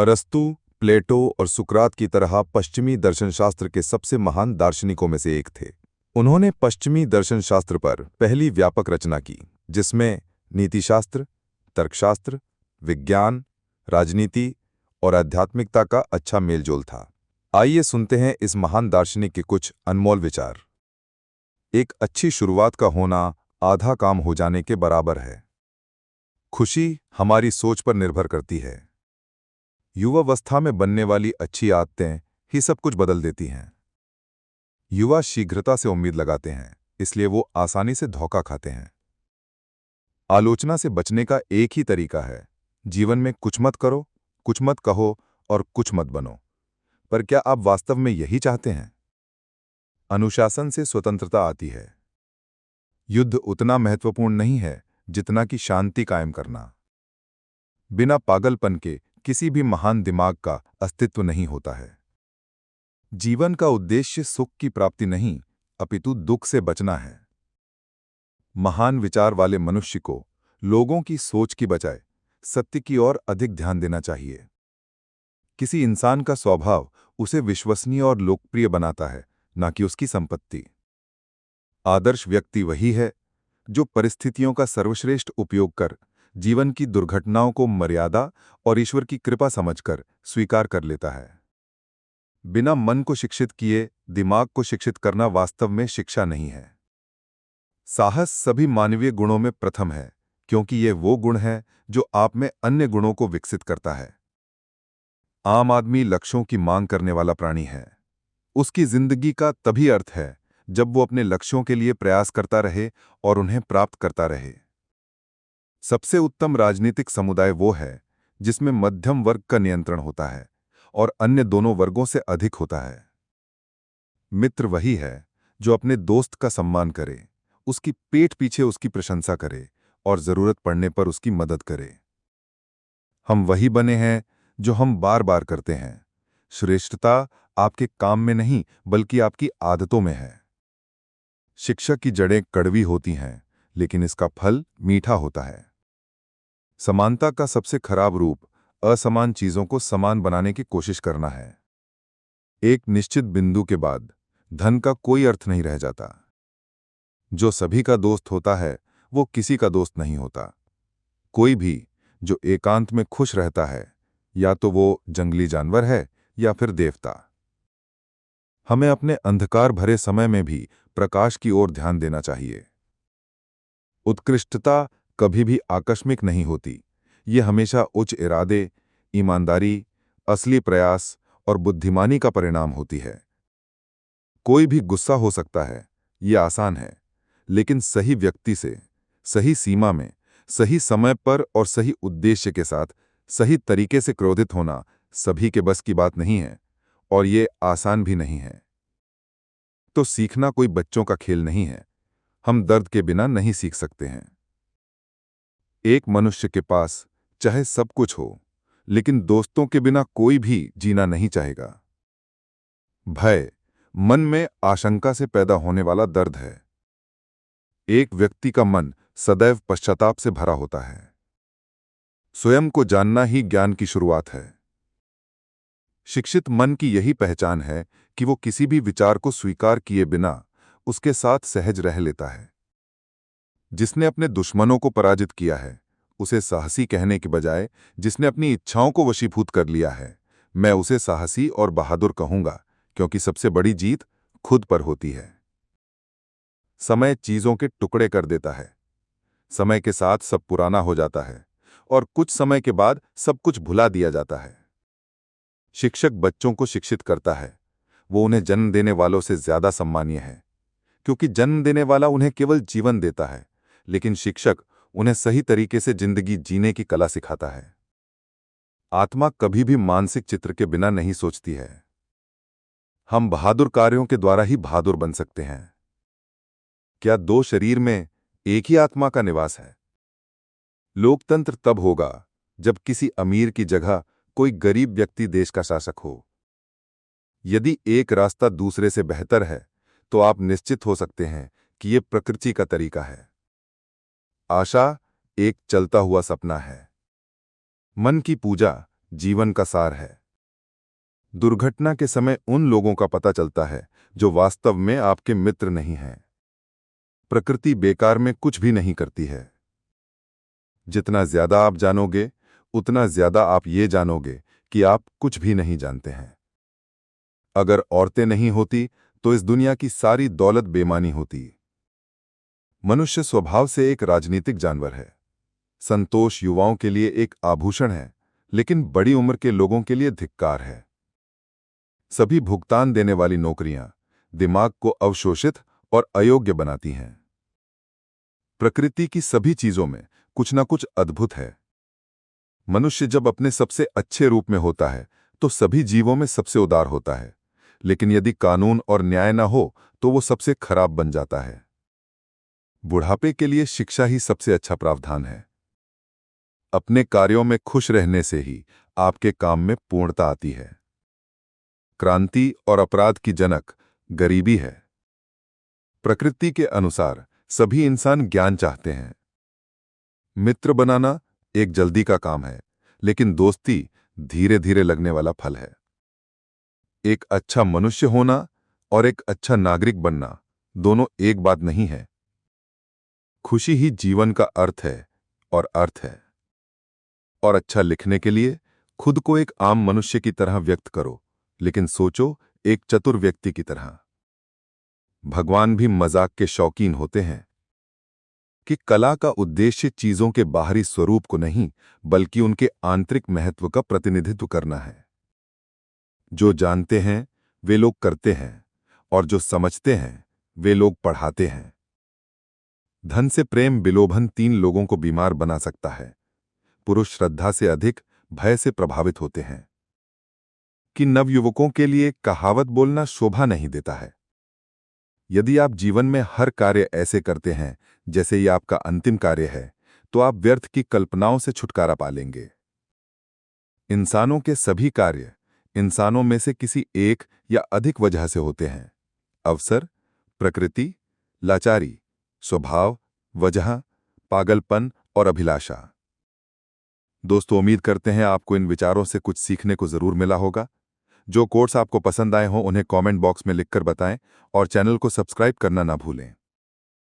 अरस्तू, प्लेटो और सुकरात की तरह पश्चिमी दर्शनशास्त्र के सबसे महान दार्शनिकों में से एक थे। उन्होंने पश्चिमी दर्शनशास्त्र पर पहली व्यापक रचना की, जिसमें नीतिशास्त्र, तर्कशास्त्र, विज्ञान, राजनीति और आध्यात्मिकता का अच्छा मेलजोल था। आइए सुनते हैं इस महान दार्शनिक के कुछ अनमोल विचार। एक अच्छी शुरुआत का होना आधा काम हो जाने के बराबर है। खुशी हमारी सोच पर निर्भर करती है। युवावस्था में बनने वाली अच्छी आदतें ही सब कुछ बदल देती हैं। युवा शीघ्रता से उम्मीद लगाते हैं, इसलिए वो आसानी से धोखा खाते हैं। आलोचना से बचने का एक ही तरीका है, जीवन में कुछ मत करो, कुछ मत कहो और कुछ मत बनो। पर क्या आप वास्तव में यही चाहते हैं? अनुशासन से स्वतंत्रता आती है। युद्ध उतना महत्वपूर्ण नहीं है जितना कि शांति कायम करना। बिना पागलपन के किसी भी महान दिमाग का अस्तित्व नहीं होता है। जीवन का उद्देश्य सुख की प्राप्ति नहीं, अपितु दुख से बचना है। महान विचार वाले मनुष्य को लोगों की सोच की बजाय सत्य की ओर अधिक ध्यान देना चाहिए। किसी इंसान का स्वभाव उसे विश्वसनीय और लोकप्रिय बनाता है, न कि उसकी संपत्ति। आदर्श व्यक्ति वही है जो परिस्थितियों का सर्वश्रेष्ठ उपयोग कर जीवन की दुर्घटनाओं को मर्यादा और ईश्वर की कृपा समझकर स्वीकार कर लेता है। बिना मन को शिक्षित किए दिमाग को शिक्षित करना वास्तव में शिक्षा नहीं है। साहस सभी मानवीय गुणों में प्रथम है, क्योंकि ये वो गुण है जो आप में अन्य गुणों को विकसित करता है। आम आदमी लक्ष्यों की मांग करने वाला प्राणी है। उसकी जिंदगी का तभी अर्थ है जब वो अपने लक्ष्यों के लिए प्रयास करता रहे और उन्हें प्राप्त करता रहे। सबसे उत्तम राजनीतिक समुदाय वो है जिसमें मध्यम वर्ग का नियंत्रण होता है और अन्य दोनों वर्गों से अधिक होता है। मित्र वही है जो अपने दोस्त का सम्मान करे, उसकी पीठ पीछे उसकी प्रशंसा करे और जरूरत पड़ने पर उसकी मदद करे। हम वही बने हैं जो हम बार बार करते हैं। श्रेष्ठता आपके काम में नहीं बल्कि आपकी आदतों में है। शिक्षा की जड़ें कड़वी होती हैं, लेकिन इसका फल मीठा होता है। समानता का सबसे खराब रूप असमान चीजों को समान बनाने की कोशिश करना है। एक निश्चित बिंदु के बाद धन का कोई अर्थ नहीं रह जाता। जो सभी का दोस्त होता है वो किसी का दोस्त नहीं होता। कोई भी जो एकांत में खुश रहता है या तो वो जंगली जानवर है या फिर देवता। हमें अपने अंधकार भरे समय में भी प्रकाश की ओर ध्यान देना चाहिए। उत्कृष्टता कभी भी आकस्मिक नहीं होती। ये हमेशा उच्च इरादे, ईमानदारी, असली प्रयास और बुद्धिमानी का परिणाम होती है। कोई भी गुस्सा हो सकता है, ये आसान है, लेकिन सही व्यक्ति से, सही सीमा में, सही समय पर और सही उद्देश्य के साथ सही तरीके से क्रोधित होना सभी के बस की बात नहीं है और ये आसान भी नहीं है। तो सीखना कोई बच्चों का खेल नहीं है। हम दर्द के बिना नहीं सीख सकते हैं। एक मनुष्य के पास चाहे सब कुछ हो, लेकिन दोस्तों के बिना कोई भी जीना नहीं चाहेगा। भय मन में आशंका से पैदा होने वाला दर्द है। एक व्यक्ति का मन सदैव पश्चाताप से भरा होता है। स्वयं को जानना ही ज्ञान की शुरुआत है। शिक्षित मन की यही पहचान है कि वो किसी भी विचार को स्वीकार किए बिना उसके साथ सहज रह लेता है। जिसने अपने दुश्मनों को पराजित किया है उसे साहसी कहने के बजाय जिसने अपनी इच्छाओं को वशीभूत कर लिया है, मैं उसे साहसी और बहादुर कहूंगा, क्योंकि सबसे बड़ी जीत खुद पर होती है। समय चीजों के टुकड़े कर देता है। समय के साथ सब पुराना हो जाता है और कुछ समय के बाद सब कुछ भुला दिया जाता है। शिक्षक बच्चों को शिक्षित करता है, वो उन्हें जन्म देने वालों से ज्यादा सम्मानीय है, क्योंकि जन्म देने वाला उन्हें केवल जीवन देता है, लेकिन शिक्षक उन्हें सही तरीके से जिंदगी जीने की कला सिखाता है। आत्मा कभी भी मानसिक चित्र के बिना नहीं सोचती है। हम बहादुर कार्यों के द्वारा ही बहादुर बन सकते हैं। क्या दो शरीर में एक ही आत्मा का निवास है? लोकतंत्र तब होगा जब किसी अमीर की जगह कोई गरीब व्यक्ति देश का शासक हो। यदि एक रास्ता दूसरे से बेहतर है तो आप निश्चित हो सकते हैं कि यह प्रकृति का तरीका है। आशा एक चलता हुआ सपना है। मन की पूजा जीवन का सार है। दुर्घटना के समय उन लोगों का पता चलता है जो वास्तव में आपके मित्र नहीं हैं। प्रकृति बेकार में कुछ भी नहीं करती है। जितना ज्यादा आप जानोगे, उतना ज्यादा आप ये जानोगे कि आप कुछ भी नहीं जानते हैं। अगर औरतें नहीं होती तो इस दुनिया की सारी दौलत बेमानी होती। मनुष्य स्वभाव से एक राजनीतिक जानवर है। संतोष युवाओं के लिए एक आभूषण है, लेकिन बड़ी उम्र के लोगों के लिए धिक्कार है। सभी भुगतान देने वाली नौकरियां दिमाग को अवशोषित और अयोग्य बनाती हैं। प्रकृति की सभी चीजों में कुछ न कुछ अद्भुत है। मनुष्य जब अपने सबसे अच्छे रूप में होता है तो सभी जीवों में सबसे उदार होता है, लेकिन यदि कानून और न्याय न हो तो वो सबसे खराब बन जाता है। बुढ़ापे के लिए शिक्षा ही सबसे अच्छा प्रावधान है। अपने कार्यों में खुश रहने से ही आपके काम में पूर्णता आती है। क्रांति और अपराध की जनक गरीबी है। प्रकृति के अनुसार सभी इंसान ज्ञान चाहते हैं। मित्र बनाना एक जल्दी का काम है, लेकिन दोस्ती धीरे धीरे लगने वाला फल है। एक अच्छा मनुष्य होना और एक अच्छा नागरिक बनना दोनों एक बात नहीं है। खुशी ही जीवन का अर्थ है और अर्थ है। और अच्छा लिखने के लिए खुद को एक आम मनुष्य की तरह व्यक्त करो, लेकिन सोचो एक चतुर व्यक्ति की तरह। भगवान भी मजाक के शौकीन होते हैं कि कला का उद्देश्य चीजों के बाहरी स्वरूप को नहीं, बल्कि उनके आंतरिक महत्व का प्रतिनिधित्व करना है। जो जानते हैं वे लोग करते हैं, और जो समझते हैं वे लोग पढ़ाते हैं। धन से प्रेम विलोभन 3 लोगों को बीमार बना सकता है। पुरुष श्रद्धा से अधिक भय से प्रभावित होते हैं। कि नवयुवकों के लिए कहावत बोलना शोभा नहीं देता है। यदि आप जीवन में हर कार्य ऐसे करते हैं जैसे ये आपका अंतिम कार्य है, तो आप व्यर्थ की कल्पनाओं से छुटकारा पा लेंगे। इंसानों के सभी कार्य इंसानों में से किसी एक या अधिक वजह से होते हैं। अवसर, प्रकृति, लाचारी, स्वभाव, वजह, पागलपन और अभिलाषा। दोस्तों, उम्मीद करते हैं आपको इन विचारों से कुछ सीखने को जरूर मिला होगा। जो कोट्स आपको पसंद आए हों उन्हें कमेंट बॉक्स में लिखकर बताएं और चैनल को सब्सक्राइब करना ना भूलें।